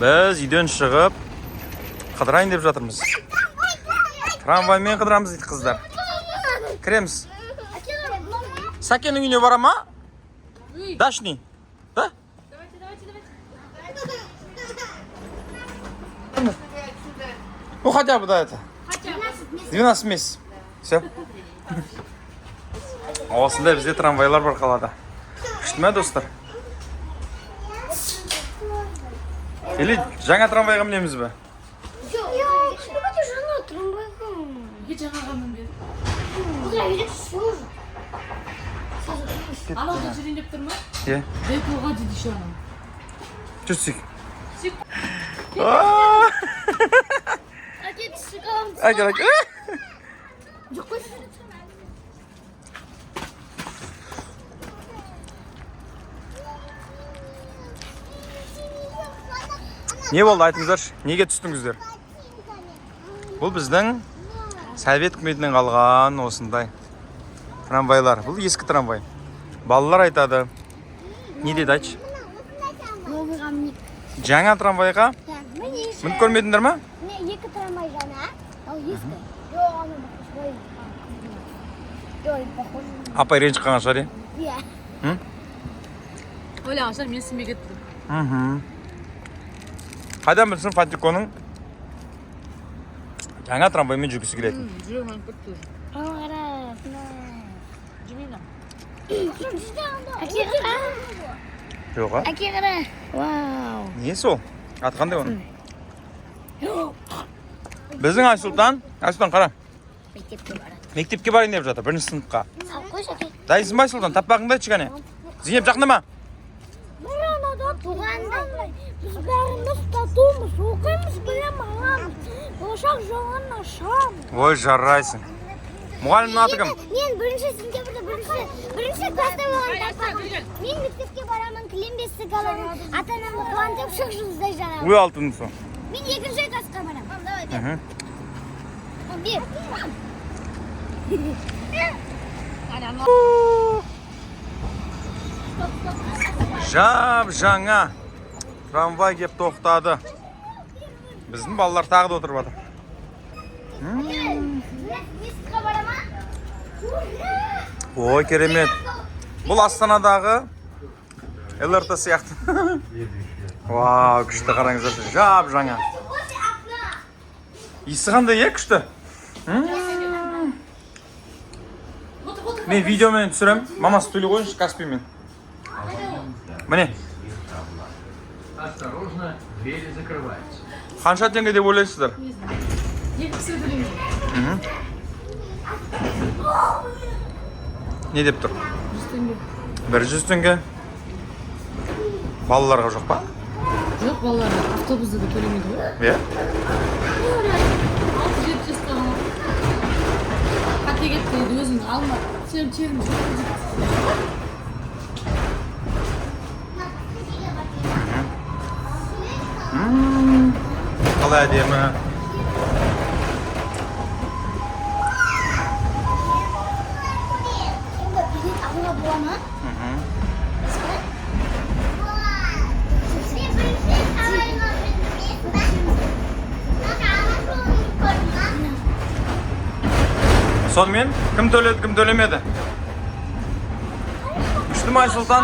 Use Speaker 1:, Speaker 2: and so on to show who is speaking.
Speaker 1: Biz үйден шығып қыдырайын деп жатырмыз. Трамваймен қыдырамыз дейді қыздар. Кіреміз. Сәкеннің үйіне бара ма? Дашни. Да? Ну хотя бы до это. 12 месяцев. Все. Осындай бізде трамвайлар бар қалада. Күшті ме достар? Или жаңа трамвайға мінеміз бе?
Speaker 2: Жоқ, жаңа трамвайға.
Speaker 3: Жаңаға мінбеді.
Speaker 2: Бұлай үйде сүйір.
Speaker 3: Анау жүрейін деп тұр ма?
Speaker 1: Е.
Speaker 3: Депоға дейді шу анау.
Speaker 1: Жүрсек.
Speaker 2: Әкет шығамыз.
Speaker 1: Әкел.
Speaker 2: Жоқ қой.
Speaker 1: Не болды айтыңыздаршы? Неге түстіңіздер? Бұл біздің Совет үкіметінен қалған осындай трамвайлар. Бұл ескі трамвай. Балалар айтады. Не дейді айтшы?
Speaker 2: Новыйға мінек.
Speaker 1: Жаңа трамвайға мініп көрмедіңдер ма?
Speaker 2: Екі трамвай жаңа, ал ескі. Жоқ, ана бақыш. Жоқ, бақыш.
Speaker 1: Апай ренжіп қалған шығар, е?
Speaker 2: Иә.
Speaker 3: Ойлаған шығар, мен сенбей кеттім.
Speaker 1: Қайдан білсін Фатиконың жаңа трамваймен жүргісі келетін.
Speaker 3: Жүрегім анып кетті.
Speaker 2: Ана қара.
Speaker 3: Жүрмеймін.
Speaker 2: Әке қара.
Speaker 1: Жоқ, а?
Speaker 2: Әке қара. Вау.
Speaker 1: Не сол? Аты қандай оның? Біздің Айсұлтан қара.
Speaker 2: Мектепке барады.
Speaker 1: Мектепке барайын деп жатыр, бірінші сыныпқа.
Speaker 2: Сал қойшы әке.
Speaker 1: Дайсың ба Айсұлтан? Таппағыңды айтшы кәне. Зейнеп жақында ма?
Speaker 2: Анадан туғандай. Біз бәріміз татумыз, оқимыз, білім аламыз. Болашақ жолын ашамыз.
Speaker 1: Ой, жарайсың. Мұғалімнің аты кім?
Speaker 2: Мен бірінші сентябрьда бірінші класста болғанда мен мектепке барамын, кілем бесік аламын. Ата-анамды қуантып шық жұлдыздай жарамын.
Speaker 1: Ой, алтын сол.
Speaker 2: Мен екінші классқа барамын. Бер.
Speaker 1: Жап жаңа трамвай кеп тоқтады. Біздің балалар тағы да отырып жатыр.
Speaker 2: Бесікқа барамын.
Speaker 1: Ой, керемет. Бұл Астанадағы ЛРТ сияқты. Вау, күшті қараңыздар. Жап жаңа. Иісі қандай, е, күшті. Мен видеомен түсірем. Мама стөлі қойыншы Каспиймен. Міне.
Speaker 4: Осторожно, двери закрываются.
Speaker 1: Қанша теңге деп ойлайсыздар?
Speaker 3: Екі кісі төлеймін.
Speaker 1: Не деп тұр?
Speaker 3: 100 теңге.
Speaker 1: 100 теңге. Балаларға жоқ па?
Speaker 3: Жоқ, балалар автобусда да төлемейді ғой.
Speaker 1: Иә.
Speaker 3: 6-7 жастағы. Қате кетті дейді, өзің алма. Сен черім жоқ.
Speaker 1: Қалай әдемі.
Speaker 2: Билет алуға бола ма?
Speaker 1: Сонымен кім төледі, кім төлемеді? Күшті ме Айсұлтан?